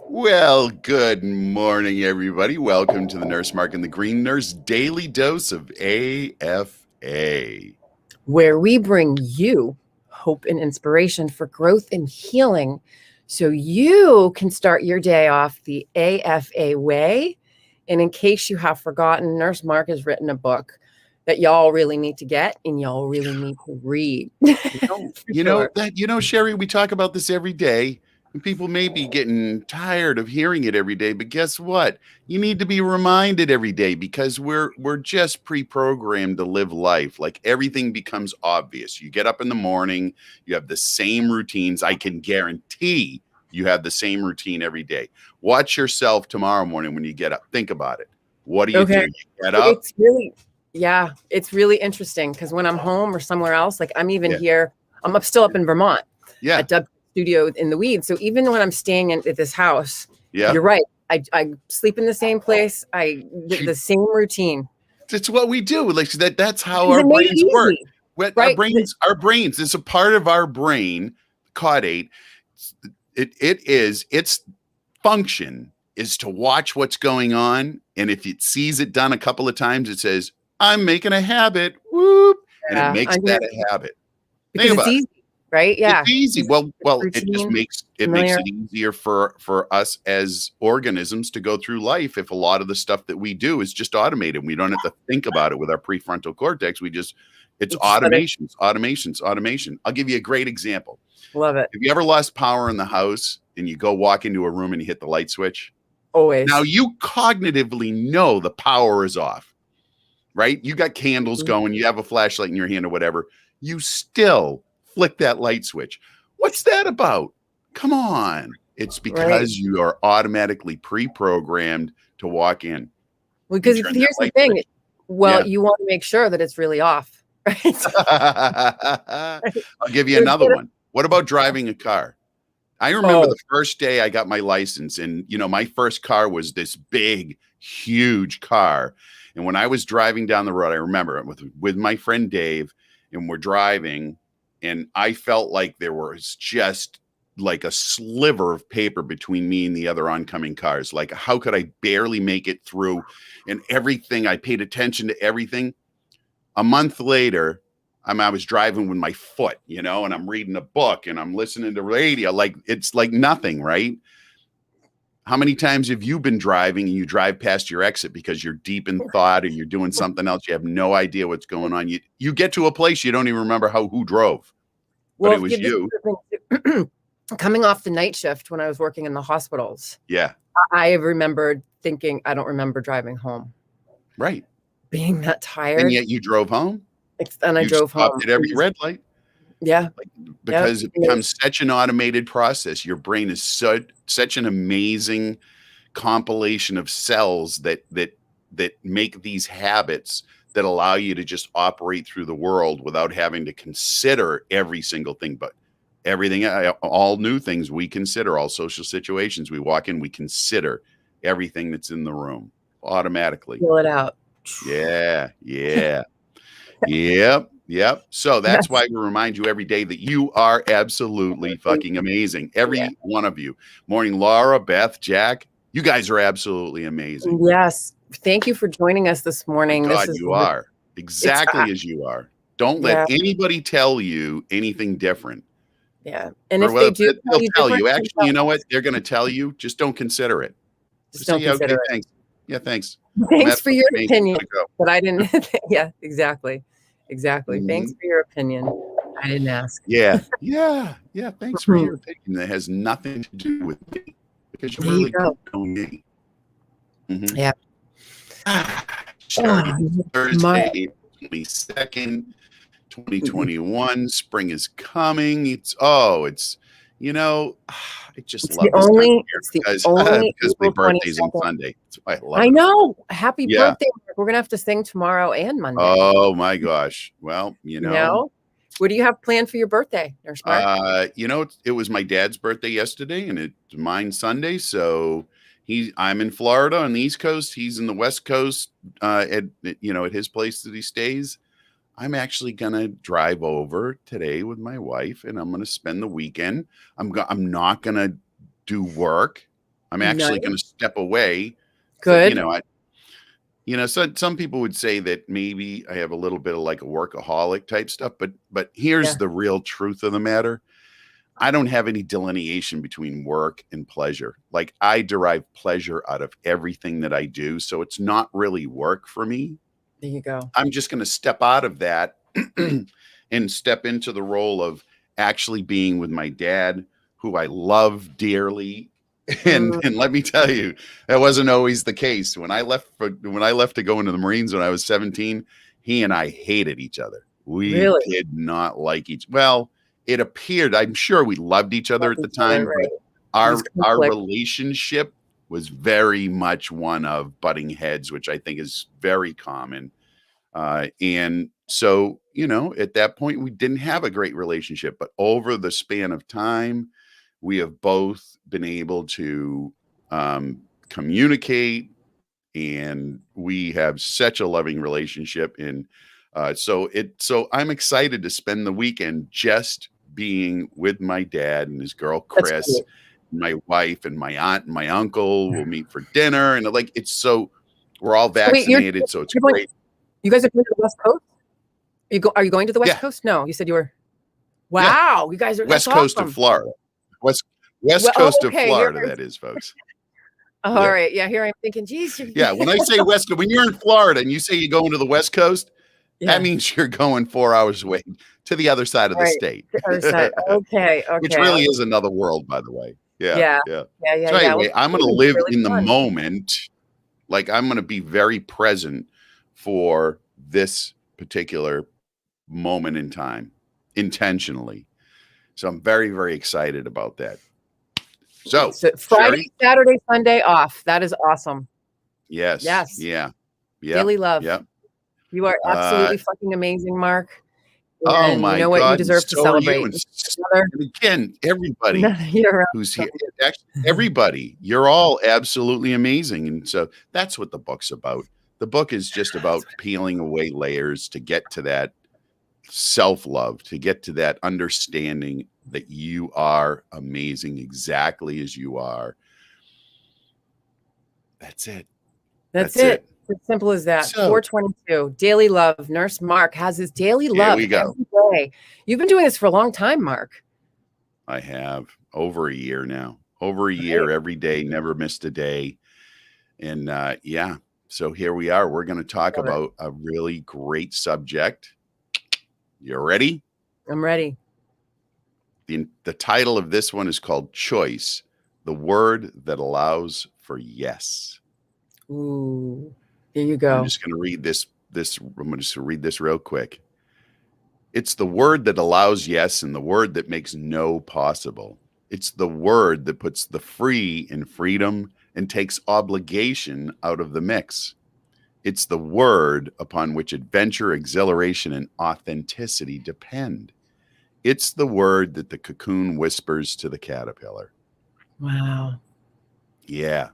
Well, good morning, everybody. Welcome to the Nurse Mark and the Green Nurse Daily Dose of AFA. where we bring you hope and inspiration for growth and healing so you can start your day off the AFA way. And in case you have forgotten, Nurse Mark has written a book that y'all really need to get and y'all really need to read. Sherry, we talk about this every day, and people may be getting tired of hearing it every day, but guess what? You need to be reminded every day because we're just pre-programmed to live life. Like everything becomes obvious. You get up in the morning, you have the same routines. I can guarantee you have the same routine every day. Watch yourself tomorrow morning when you get up. Think about it. What do you do? You get up. It's really interesting because when I'm home or somewhere else, like I'm even here, I'm still up in Vermont at Doug's studio in the weeds. So even when I'm staying at this house, you're right. I sleep in the same place. The same routine. It's what we do. Like that's how our brains work. Right? Our brains. It's a part of our brain, caudate. Its function is to watch what's going on. And if it sees it done a couple of times, it says, I'm making a habit. Whoop. And it makes that a habit. Because it's easy, right? Yeah. It's easy. Well, it just makes it easier for us as organisms to go through life if a lot of the stuff that we do is just automated. We don't have to think about it with our prefrontal cortex. It's automation. I'll give you a great example. Love it. Have you ever lost power in the house and you go walk into a room and you hit the light switch? Always. Now you cognitively know the power is off, right? You got candles going, you have a flashlight in your hand or whatever. You still flick that light switch. What's that about? Come on. It's because you are automatically pre-programmed to walk in. Well, because here's the thing. Switch. Well, you want to make sure that it's really off, right? I'll give you another one. What about driving a car? I remember the first day I got my license, and my first car was this big, huge car. And when I was driving down the road, I remember it with my friend Dave, and we're driving, and I felt like there was just like a sliver of paper between me and the other oncoming cars. Like, how could I barely make it through? And everything, I paid attention to everything. A month later, I was driving with my foot, and I'm reading a book and I'm listening to radio. Like, it's like nothing, right? How many times have you been driving and you drive past your exit because you're deep in thought or you're doing something else? You have no idea what's going on. You get to a place, you don't even remember who drove, but it was you. Coming off the night shift when I was working in the hospitals. Yeah. I remembered thinking, I don't remember driving home. Right. Being that tired. And yet you drove home. And I drove home. At every red light. Yeah. Because it becomes such an automated process. Your brain is such an amazing compilation of cells that make these habits that allow you to just operate through the world without having to consider every single thing. But everything, all new things we consider, all social situations we walk in, we consider everything that's in the room automatically. Pull it out. Yeah. Yep. So that's why we remind you every day that you are absolutely fucking amazing. Every one of you. Morning, Laura, Beth, Jack. You guys are absolutely amazing. Yes. Thank you for joining us this morning. God, you are exactly as you are. Don't let anybody tell you anything different. Yeah. And if they do, they'll tell you. Actually, you know what? They're going to tell you. Just don't consider it. Just don't consider it. Thanks. Yeah, thanks. Thanks for your opinion. But I didn't. Yeah, exactly. Thanks for your opinion. I didn't ask. Yeah. Thanks for your opinion. That has nothing to do with me because you really don't know me. Yeah. Thursday, 22nd, 2021. Spring is coming. I just love this because my birthday's on Sunday. That's why I love it. I know. Happy birthday. We're going to have to sing tomorrow and Monday. Oh my gosh. Well, what do you have planned for your birthday, Nurse Mark? It was my dad's birthday yesterday and it's mine Sunday. So I'm in Florida on the East Coast. He's in the West Coast at his place that he stays. I'm actually going to drive over today with my wife and I'm going to spend the weekend. I'm not going to do work. I'm actually Nice. going to step away. Good. So some people would say that maybe I have a little bit of like a workaholic type stuff, but here's the real truth of the matter. I don't have any delineation between work and pleasure. Like, I derive pleasure out of everything that I do. So it's not really work for me. There you go. I'm just going to step out of that and step into the role of actually being with my dad, who I love dearly. And let me tell you, that wasn't always the case. When I left to go into the Marines when I was 17, he and I hated each other. We did not like well, it appeared, I'm sure we loved each other at the time, right. but our relationship was very much one of butting heads, which I think is very common. And so, at that point, we didn't have a great relationship, but over the span of time, we have both been able to communicate, and we have such a loving relationship. And so I'm excited to spend the weekend just being with my dad and his girl, Chris, my wife, and my aunt and my uncle will meet for dinner. And we're all vaccinated. So it's great. You guys are going to the West Coast? Are you going to the West Coast? No, you said you were. Wow. You guys are West Coast of Florida. West Coast of Florida, that is, folks. All right. Yeah, here I'm thinking, geez. When I say West Coast, when you're in Florida and you say you're going to the West Coast, that means you're going 4 hours away to the other side of the state. The other side. Okay. Which really is another world, by the way. Yeah. So anyway, I'm going to live in the moment. Like, I'm going to be very present for this particular moment in time, intentionally. So I'm very, very excited about that. So Friday, Saturday, Sunday off. That is awesome. Yes. Yeah. Daily love. Yeah. You are absolutely fucking amazing, Mark. Oh my God. You know what? You deserve to celebrate. And again, everybody who's here, everybody, you're all absolutely amazing. And so that's what the book's about. The book is just about peeling away layers to get to that self-love, to get to that understanding that you are amazing exactly as you are. That's it. That's it. As simple as that. 422 daily love. Nurse Mark has his daily love every day. You've been doing this for a long time, Mark. I have over a year now. Over a year, every day, never missed a day. And so here we are. We're going to talk about a really great subject. You ready? I'm ready. The title of this one is called Choice, the word that allows for yes. Ooh, there you go. I'm just going to read this. I'm going to read this real quick. It's the word that allows yes and the word that makes no possible. It's the word that puts the free in freedom and takes obligation out of the mix. It's the word upon which adventure, exhilaration, and authenticity depend. It's the word that the cocoon whispers to the caterpillar. Wow. Yeah.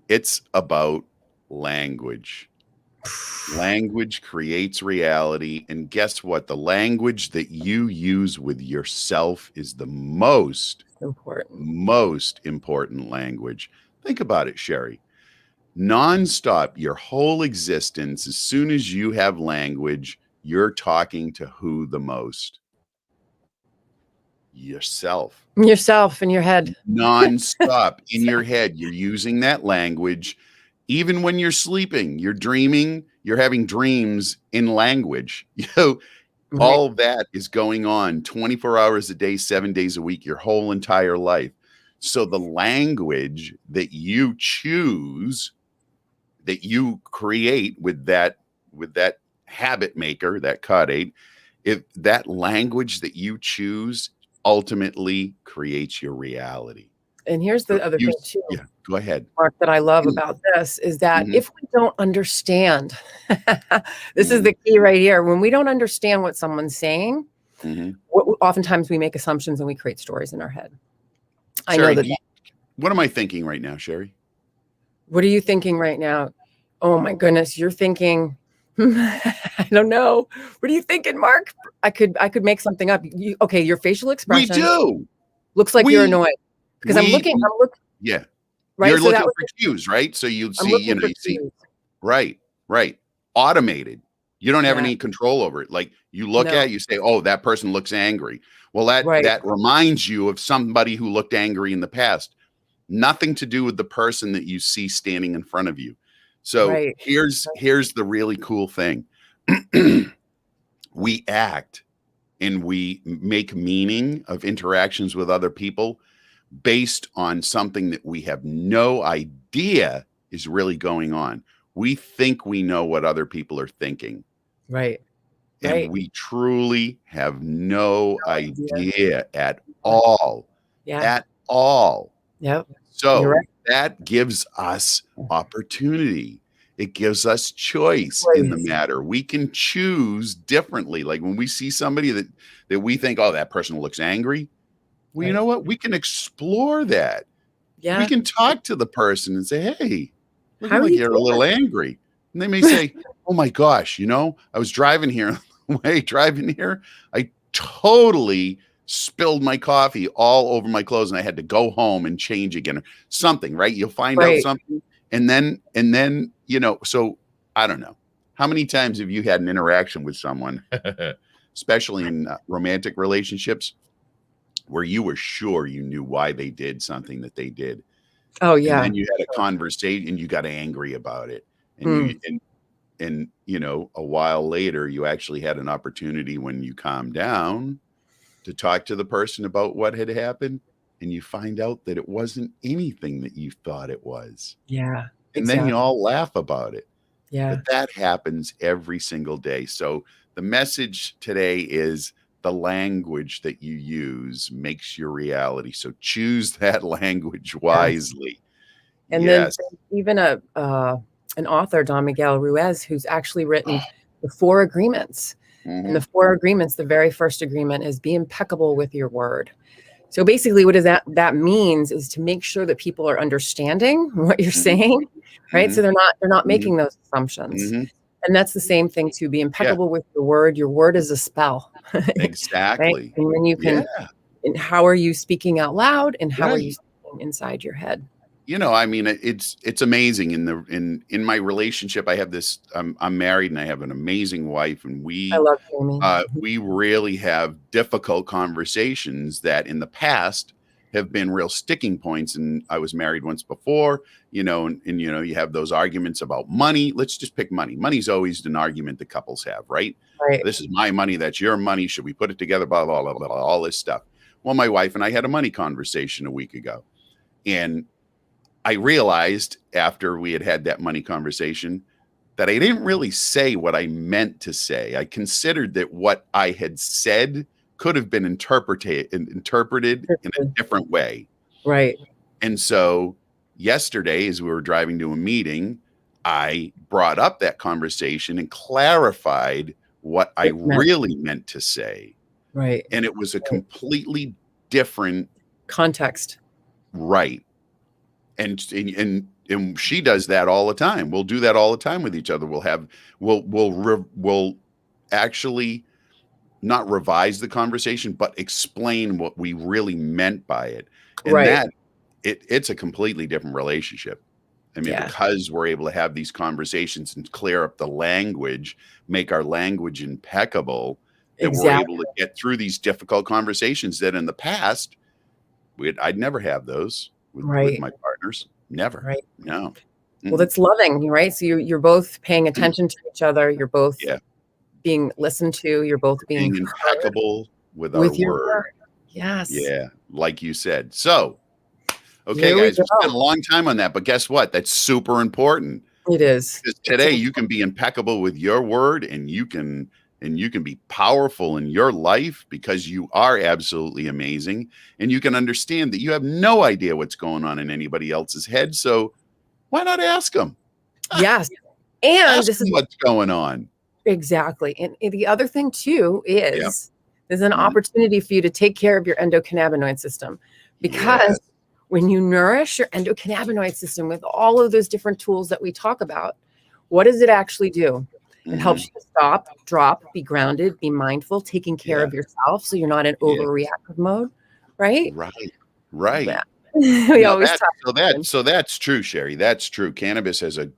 It's about language. Language creates reality. And guess what? The language that you use with yourself is the most important language. Think about it, Sherry. Nonstop, your whole existence, as soon as you have language, you're talking to who the most? Yourself. Yourself in your head. Nonstop in your head. You're using that language. Even when you're sleeping, you're dreaming, you're having dreams in language. All that is going on 24 hours a day, 7 days a week, your whole entire life. So the language that you choose, that you create with that habit maker, that caudate, if that language that you choose ultimately creates your reality. And here's the other thing too. Yeah, go ahead. Mark, that I love about this is that if we don't understand, this is the key right here. When we don't understand what someone's saying, oftentimes we make assumptions and we create stories in our head. I know that. What am I thinking right now, Sherry? What are you thinking right now? Oh my goodness, you're thinking, I don't know. What are you thinking, Mark? I could make something up. Your facial expression. We do. Looks like you're annoyed. Because I'm looking. Yeah. Right. You're So that looking was, for cues, right? So you I'm see, looking for you see, cues. right, right. Automated. You don't have Yeah. any control over it. Like you look No. at, you say, "Oh, that person looks angry." Well, Right. that reminds you of somebody who looked angry in the past. Nothing to do with the person that you see standing in front of you. So Right. here's the really cool thing. We act and we make meaning of interactions with other people based on something that we have no idea is really going on. We think we know what other people are thinking, Right. and Right. we truly have no No idea. idea at Yeah. all. Yeah. At all. Yep. You're So right. that gives us opportunity. It gives us choice in the Choice. matter. We can choose differently. Like when we see somebody that we think, oh, that person looks angry. Well, you Right. know what? We can explore that. We Yeah. can talk to the person and say, hey, How looking are like you you're a little feeling? angry. And they may say, oh my gosh, I was driving here, driving here. I totally spilled my coffee all over my clothes and I had to go home and change again or something, right? You'll find out Right. something. And then, so I don't know. How many times have you had an interaction with someone, especially in romantic relationships, where you were sure you knew why they did something that they did, Oh and yeah. then you had a conversation and you got angry about it, and Mm. a while later you actually had an opportunity when you calmed down to talk to the person about what had happened, and you find out that it wasn't anything that you thought it was, Yeah. and then you Exactly. all laugh about it. Yeah. But that happens every single day. So the message today is the language that you use makes your reality. So choose that language Yes. wisely. And then Yes. there's even an author, Don Miguel Ruiz, who's actually written the Four Agreements. And the Mhm. Four Agreements, the very first agreement is be impeccable with your word. So basically, what does that means is to make sure that people are understanding what you're Mhm. saying, right? So Mhm. they're not Mhm. making those assumptions. Mhm. And that's the same thing to be Yeah, impeccable with your word. Your word is a spell, right? exactly. And then you Yeah, can, and how are you speaking out loud and how are you right. speaking inside your head? I mean, it's amazing in my relationship. I have this. I'm married and I have an amazing wife, and I love Jamie. we really have difficult conversations that in the past have been real sticking points. And I was married once before, and you have those arguments about money. Let's just pick money. Money's always an argument that couples have, right? Right. This is my money. That's your money. Should we put it together? Blah, blah, blah, blah, blah, all this stuff. Well, my wife and I had a money conversation a week ago. And I realized after we had that money conversation that I didn't really say what I meant to say. I considered that what I had said could have been interpreted in a different way. Right. And so yesterday, as we were driving to a meeting, I brought up that conversation and clarified what I It meant, really meant to say. right. And it was a Right. completely different Context. right. And she does that all the time. We'll do that all the time with each other. We'll actually not revise the conversation, but explain what we really meant by it. And Right. that it's a completely different relationship. I mean, Yeah. because we're able to have these conversations and clear up the language, make our language impeccable, that we're able Exactly. to get through these difficult conversations that in the past I'd never have those with Right. my partners. Never. Right. No. Well, Mm-mm. that's loving, right? So you're both paying attention to each other. You're both Yeah. being listened to. You're both being Being heard impeccable with our with your word. word. Yes. Yeah. Like you said. So, okay, Here we guys, we spent go. a long time on that, but guess what? That's super important It is. because It's today you can be impeccable with your word and you can be powerful in your life because you are absolutely amazing and you can understand that you have no idea what's going on in anybody else's head. So why not ask them? yes. And Ask this them is what's going on. exactly. And the other thing too Yeah. is there's an Mhm. opportunity for you to take care of your endocannabinoid system Yes. because when you nourish your endocannabinoid system with all of those different tools that we talk about, what does it actually do? It helps Mhm. you to stop, drop, be grounded, be mindful, taking care Yeah. of yourself so you're not in Yeah. overreactive mode, right? Right. Yeah. Right. We always talk. So that's true, Sherry. That's true. Cannabis has a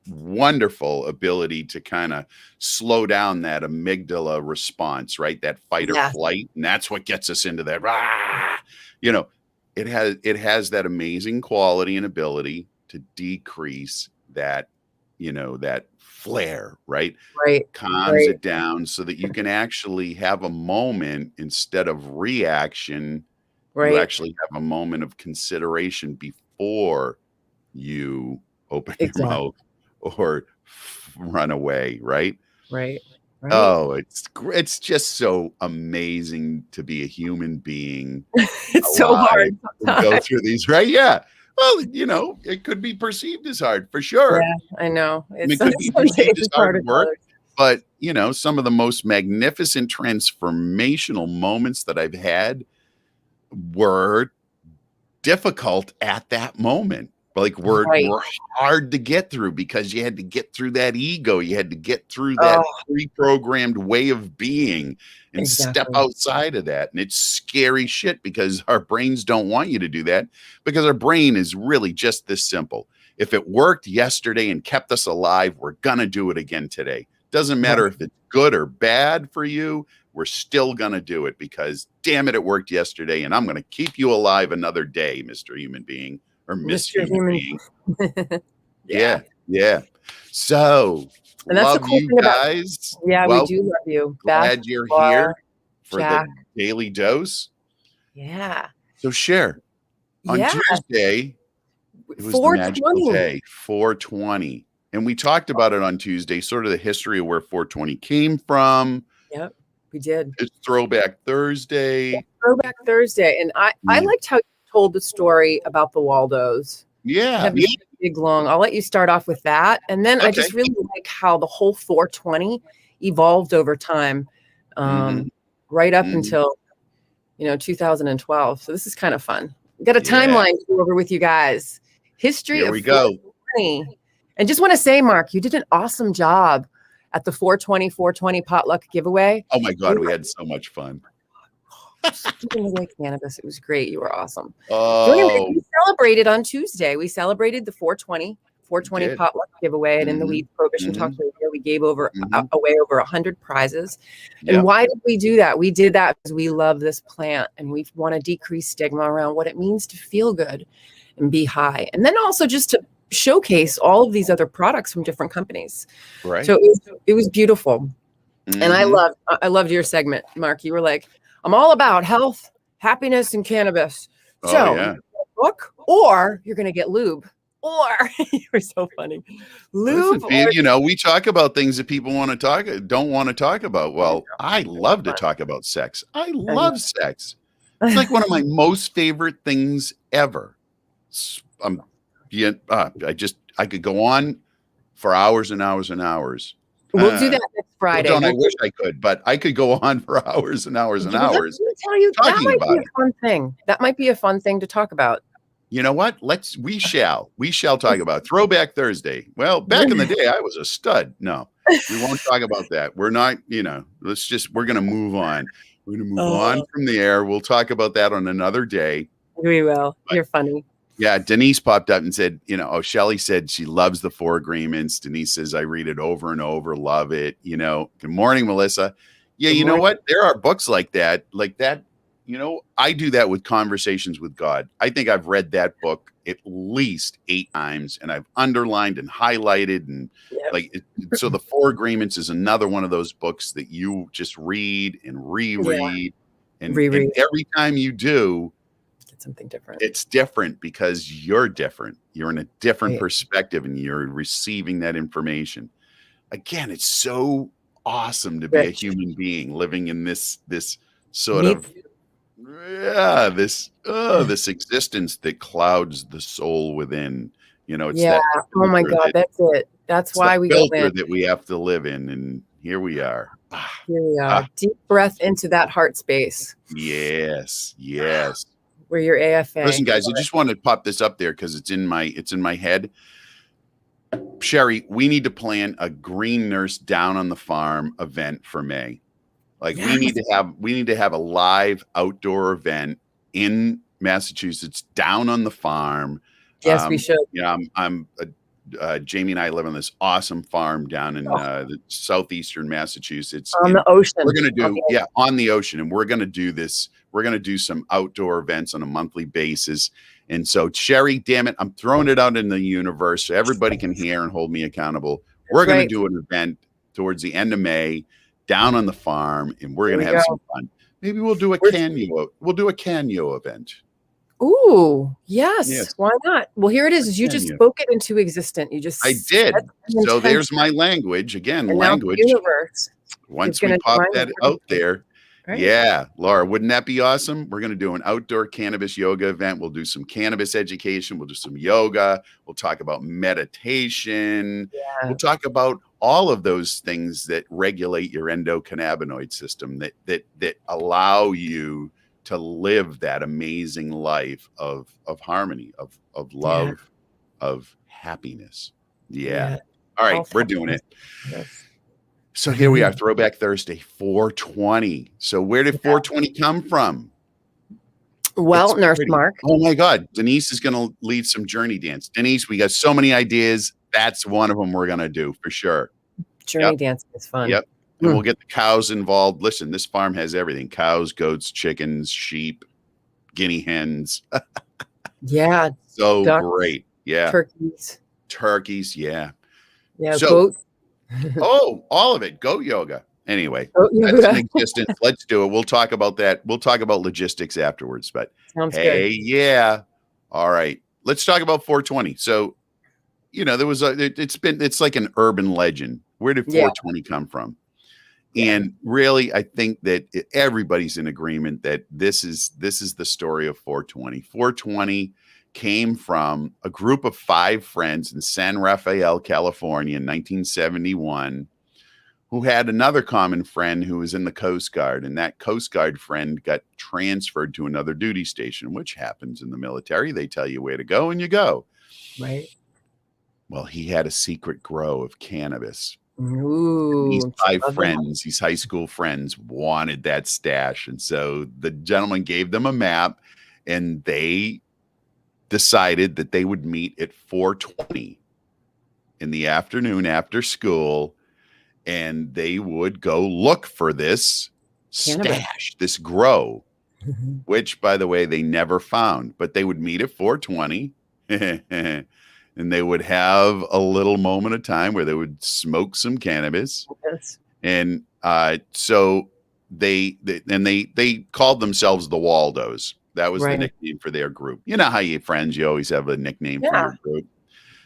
wonderful ability to kind of slow down that amygdala response, right? That fight or flight, and that's what gets us into that. Rah! You know, it has that amazing quality and ability to decrease that, that flare, right? Right. Calms it down so that you can actually have a moment instead of reaction. You actually have a moment of consideration before you open your mouth or run away, right? Right. Oh, it's just so amazing to be a human being. It's so hard to go through these, right? Yeah. Well, it could be perceived as hard for sure. Yeah, I know. It could be perceived as hard work, but some of the most magnificent transformational moments that I've had were difficult at that moment. Like were hard to get through because you had to get through that ego. You had to get through that pre-programmed way of being and step outside of that. And it's scary shit because our brains don't want you to do that because our brain is really just this simple. If it worked yesterday and kept us alive, we're going to do it again today. Doesn't matter if it's good or bad for you. We're still going to do it because, damn it, it worked yesterday. And I'm going to keep you alive another day, Mr. Human Being or Miss Human Being. Yeah. So, and that's love the cool you thing guys. Yeah, we do love you. Glad you're here for the daily dose. Yeah. So, share. On Tuesday, it was the magical day, 420. And we talked about it on Tuesday, sort of the history of where 420 came from. Yep, we did. It's Throwback Thursday. Yeah, Throwback Thursday. And I liked how you told the story about the Waldos. Yeah. Big long. I'll let you start off with that. And then I just really like how the whole 420 evolved over time, right up until, 2012. So this is kind of fun. We've got a timeline to go over with you guys. History Here of we go. 420. And just want to say, Mark, you did an awesome job at the 420 potluck giveaway. Oh my God, we had so much fun. Giving away cannabis. It was great. You were awesome. Oh. So anyway, we celebrated on Tuesday. We celebrated the 420 potluck giveaway and in the Weed Prohibition Talk Radio. We gave away over 100 prizes. And why did we do that? We did that because we love this plant and we want to decrease stigma around what it means to feel good and be high. And then also just to showcase all of these other products from different companies. Right. So it was beautiful. And I loved your segment, Mark. You were like, I'm all about health, happiness, and cannabis. So book, or you're gonna get lube. Or you were so funny. Lube. Listen, we talk about things that people don't want to talk about. Well, I love to talk about sex. I love sex. It's like one of my most favorite things ever. I could go on for hours and hours and hours. We'll do that next Friday. I wish I could, but I could go on for hours and hours and hours. Let me tell you, that might be a fun thing. That might be a fun thing to talk about. You know what? We shall talk about Throwback Thursday. Well, back in the day, I was a stud. No, we won't talk about that. We're not, we're going to move on. We're going to move on from there. We'll talk about that on another day. We will. You're funny. Yeah, Denise popped up and said, Shelly said she loves the 4 Agreements. Denise says, I read it over and over, love it. Good morning, Melissa. Yeah, you know what? There are books like that. I do that with Conversations with God. I think I've read that book at least 8 times, and I've underlined and highlighted. And so the 4 Agreements is another one of those books that you just read and reread. And every time you do, something different. It's different because you're different. You're in a different perspective and you're receiving that information. Again, it's so awesome to be a human being living in this sort of this existence that clouds the soul within. It's that oh my God, that's it. That's why we go in that we have to live in, and here we are. Here we are. Deep breath into that heart space. Yes. Where your AFA. Listen, guys, I just wanted to pop this up there because it's in my head. Sherry, we need to plan a Green Nurse Down on the Farm event for May. We need to have a live outdoor event in Massachusetts, down on the farm. Yes, we should. Jamie and I live on this awesome farm down in the southeastern Massachusetts. On And the ocean. we're going to do, on the ocean. And we're going to do this. We're going to do some outdoor events on a monthly basis. And so, Sherry, damn it, I'm throwing it out in the universe so everybody can hear and hold me accountable. We're going to do an event towards the end of May down on the farm, and we're going to have some fun. Maybe we'll do a Canyo. We'll do a Canyo event. Ooh, yes. Why not? Well, here it is. You just spoke it into existence. You just I did. So there's my language again. And language. Universe. Once we pop that out there, yeah, Laura, wouldn't that be awesome? We're going to do an outdoor cannabis yoga event. We'll do some cannabis education. We'll do some yoga. We'll talk about meditation. Yeah. We'll talk about all of those things that regulate your endocannabinoid system that allow you to live that amazing life of harmony, of love, of happiness. Yeah. All right, we're doing it. Yes. So here we are, Throwback Thursday, 420. So where did 420 come from? Well, Nurse Mark. Oh my God, Denise is going to lead some journey dance. Denise, we got so many ideas. That's one of them we're going to do for sure. Journey dance is fun. Yep. And we'll get the cows involved. Listen, this farm has everything: cows, goats, chickens, sheep, guinea hens. Yeah. So ducks, great. Yeah. Turkeys. Yeah. Yeah. So, goat. Oh, all of it. Goat yoga. Anyway, that's in existence. Let's do it. We'll talk about that. We'll talk about logistics afterwards. But sounds good. Yeah. All right. Let's talk about 420. So, there was it's like an urban legend. Where did 420 come from? And really, I think that everybody's in agreement that this is the story of 420. 420 came from a group of 5 friends in San Rafael, California in 1971, who had another common friend who was in the Coast Guard. And that Coast Guard friend got transferred to another duty station, which happens in the military. They tell you where to go and you go. Right. Well, he had a secret grow of cannabis. Ooh, these 5 friends, these high school friends, wanted that stash. And so the gentleman gave them a map, and they decided that they would meet at 420 in the afternoon after school, and they would go look for this stash, this grow, which, by the way, they never found. But they would meet at 420. And they would have a little moment of time where they would smoke some cannabis. Yes. And so they called themselves the Waldos. That was the nickname for their group. You know how you friends, you always have a nickname for your group.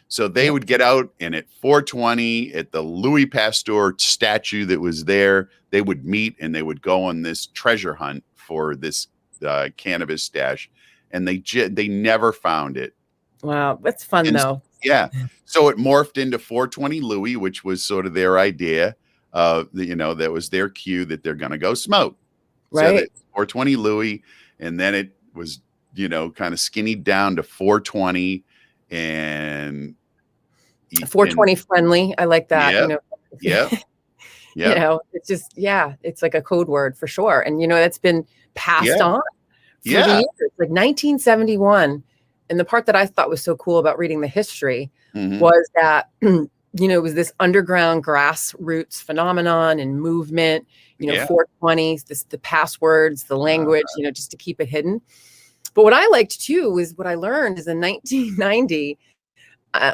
So they would get out, and at 420, at the Louis Pasteur statue that was there, they would meet, and they would go on this treasure hunt for this cannabis stash. And they never found it. Wow, that's fun though. Yeah. So it morphed into 420 Louis, which was sort of their idea. That was their cue that they're going to go smoke. Right. So 420 Louis, and then it was, kind of skinnied down to 420 and 420 friendly. I like that. Yep. Yeah. It's just, it's like a code word for sure. And, that's been passed on for the years. Like 1971. And the part that I thought was so cool about reading the history was that, it was this underground grassroots phenomenon and movement, 420s, the passwords, the language, just to keep it hidden. But what I liked too was what I learned is in 1990,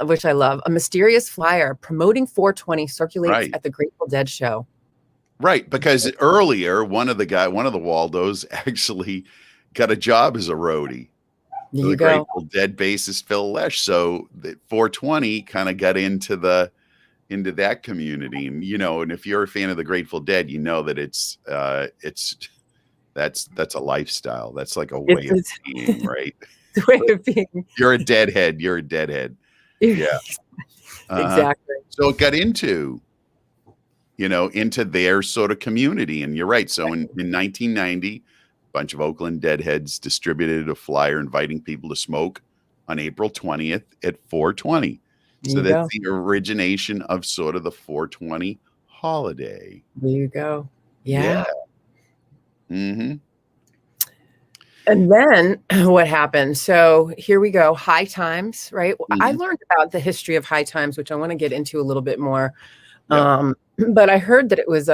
which I love, a mysterious flyer promoting 420 circulates at the Grateful Dead show. Right. Because earlier, one of the Waldos actually got a job as a roadie. The Grateful Dead bassist Phil Lesh. So the 420 kind of got into that community, and and if you're a fan of the Grateful Dead, you know that that's a lifestyle. That's like a way of being, right? The way of being. You're a deadhead. You're a deadhead. Yeah, exactly. So it got into their sort of community, and you're right. So in 1990. Bunch of Oakland deadheads distributed a flyer inviting people to smoke on April 20th at 420. So that's the origination of sort of the 420 holiday. There you go. Yeah. Mm-hmm. And then what happened? So here we go. High times, right? I Mhm. learned about the history of high times, which I want to get into a little bit more. Yep. But I heard that it was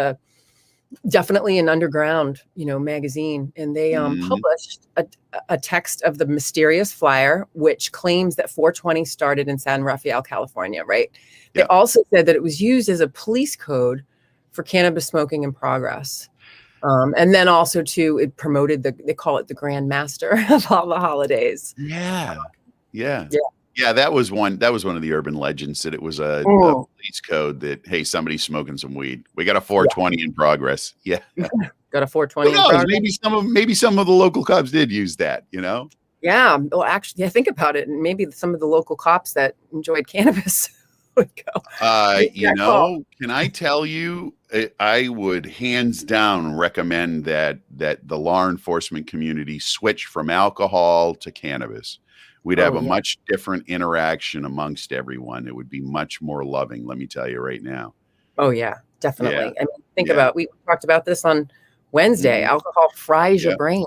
definitely an underground, magazine, and they Mhm. published a text of the mysterious flyer, which claims that 420 started in San Rafael, California, right? They Yep. also said that it was used as a police code for cannabis smoking in progress. And then also too, it promoted they call it the Grand Master of all the holidays. Yeah. Yeah. Yeah. Yeah, that was one of the urban legends that it was a Mm, police code that, "Hey, somebody's smoking some weed. We got a yeah. 420 in progress." Yeah. Got a Who 420 in knows? progress. Maybe some of the local cops did use that, you know? Yeah. Well, actually, yeah, think about it. And maybe some of the local cops that enjoyed cannabis would go make that call. Can I tell you, I would hands down recommend that the law enforcement community switch from alcohol to cannabis. We'd have Oh, a yeah. much different interaction amongst everyone. It would be much more loving, let me tell you right now. Oh, yeah, Yeah, definitely. I mean, think yeah, about we talked about this on Wednesday. mhm, Alcohol fries your yeah. brain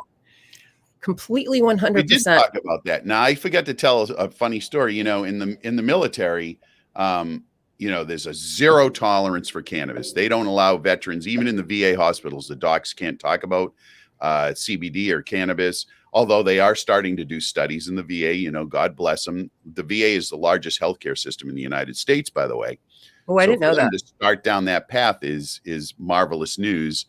completely We did 100%. talk about that. Now, I forgot to tell a funny story. In the military, there's a zero tolerance for cannabis. They don't allow veterans, even in the VA hospitals, the docs can't talk about CBD or cannabis. Although they are starting to do studies in the VA, God bless them. The VA is the largest healthcare system in the United States, by the way. Oh, I So didn't for know them that. to start down that path is marvelous news,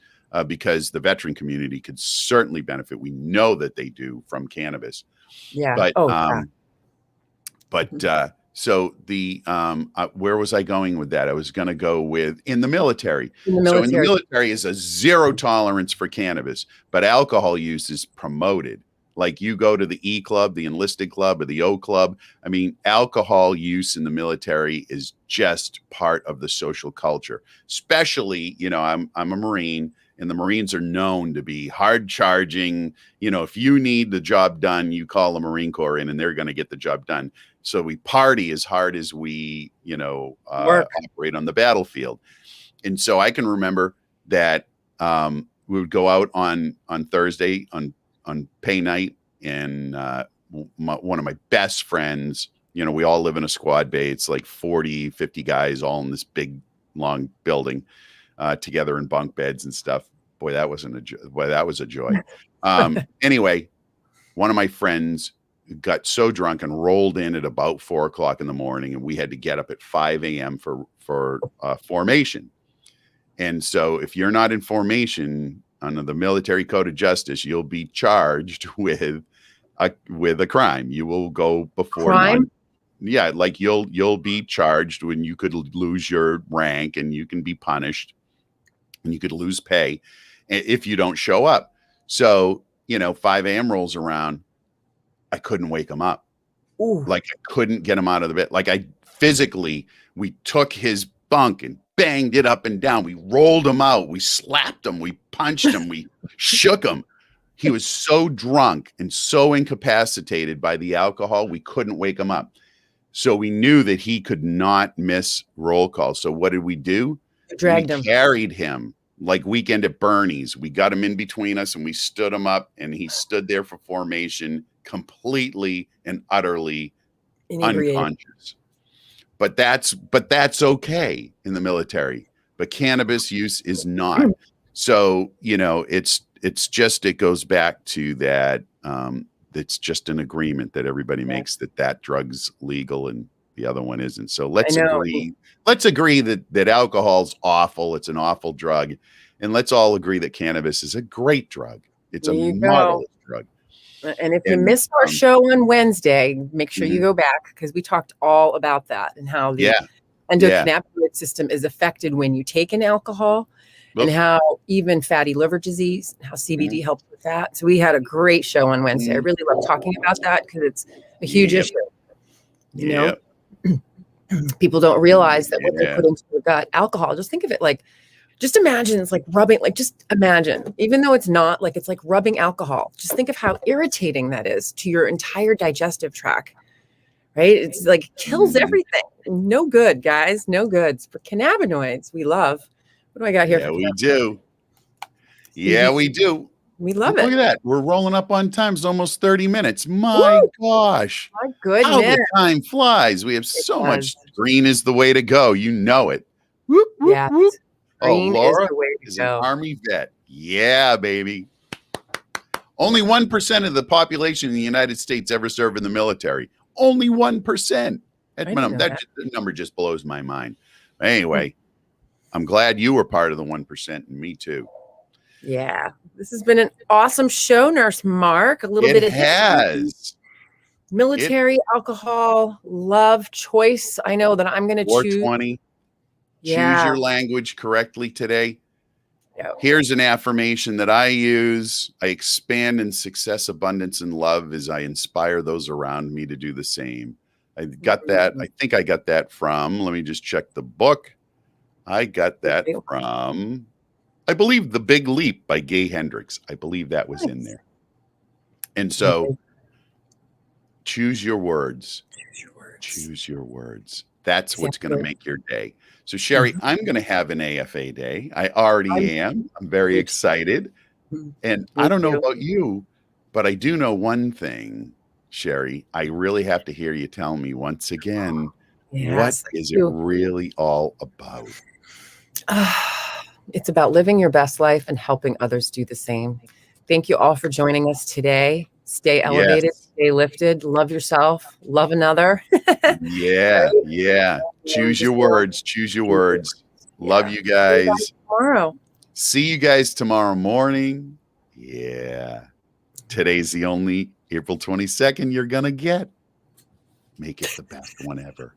because the veteran community could certainly benefit. We know that they do from cannabis, Yeah. but Oh, yeah. um, but so the where was I going with that? I was going to go with in the military. In the So in the military. military is a zero tolerance for cannabis, but alcohol use is promoted. Like you go to the E club, the enlisted club, or the O club. I mean, alcohol use in the military is just part of the social culture. Especially, I'm a Marine, and the Marines are known to be hard charging. If you need the job done, you call the Marine Corps in, and they're going to get the job done. So we party as hard as we, Work. operate on the battlefield. And so I can remember that we would go out on Thursday on pay night, and one of my best friends, we all live in a squad bay. It's like 40, 50 guys all in this big, long building together in bunk beds and stuff. Boy, that was a joy. Anyway, one of my friends got so drunk and rolled in at about 4 o'clock in the morning, and we had to get up at 5 a.m. for formation. And so, if you're not in formation under the Military Code of Justice, you'll be charged with a crime. You will go before Crime. yeah, like you'll be charged when you could lose your rank, and you can be punished, and you could lose pay if you don't show up. So 5 a.m. rolls around. I couldn't wake him up. Ooh. Like I couldn't get him out of the bed. Like we took his bunk and banged it up and down. We rolled him out. We slapped him. We punched him. We shook him. He was so drunk and so incapacitated by the alcohol, we couldn't wake him up. So we knew that he could not miss roll call. So what did we do? You We dragged him. carried him like Weekend at Bernie's. We got him in between us, and we stood him up, and he stood there for formation completely and utterly Inebriated. unconscious. But that's okay in the military. But cannabis use is not. So, it goes back to that. It's just an agreement that everybody makes that drug's legal and the other one isn't. So I know. let's agree that alcohol's awful. It's an awful drug. And let's all agree that cannabis is a great drug. It's a There you go. marvelous drug. And if you And missed our show on Wednesday, make sure you mhm. go back, because we talked all about that and how the Yeah. endocannabinoid system is affected when you take an alcohol, and Well, how even fatty liver disease, how CBD mhm. helps with that. So we had a great show on Wednesday. I really love talking about that because it's a huge Yep. issue. Yep. People don't realize that what they Yeah. put into their gut, alcohol, just think of it like, just imagine it's like rubbing, like just imagine, even though it's not, like it's like rubbing alcohol. Just think of how irritating that is to your entire digestive tract, right? It's like kills Mhm. everything. No good, guys. No goods. For cannabinoids, we love. What do I got here? Yeah, For we do. Yeah, CBD? we do. We love Look it. at that. We're rolling up on time. It's almost 30 minutes. My Woo! gosh. My How goodness. the time flies. We have It so does. much. Green is the way to go. You know it. Whoop, whoop, Yes. whoop. Oh, Green is Laura the way to is an go. Army vet. Yeah, baby. Only 1% of the population in the United States ever serve in the military. Only 1%. That number just blows my mind. Anyway, I'm glad you were part of the 1%, and me too. Yeah. This has been an awesome show, Nurse Mark. A little bit of history, military, alcohol, love, choice. I know that I'm going to choose. 420. Yeah. Choose your language correctly today. No. Here's an affirmation that I use. I expand in success, abundance, and love as I inspire those around me to do the same. I got that. I think I got that from, let me just check the book. I got that from, I believe, The Big Leap by Gay Hendricks. I believe that was in there. And so choose your words. Choose your words. That's what's going to make your day. So, Sherry, I'm going to have an AFA day. I already am. I'm very excited. And I don't know about you, but I do know one thing, Sherry. I really have to hear you tell me once again, what is it really all about? It's about living your best life and helping others do the same. Thank you all for joining us today. Stay elevated, stay lifted, love yourself, love another. Yeah. Choose your words. Choose your words. Love you guys. Tomorrow. See you guys tomorrow morning. Yeah. Today's the only April 22nd you're going to get. Make it the best one ever.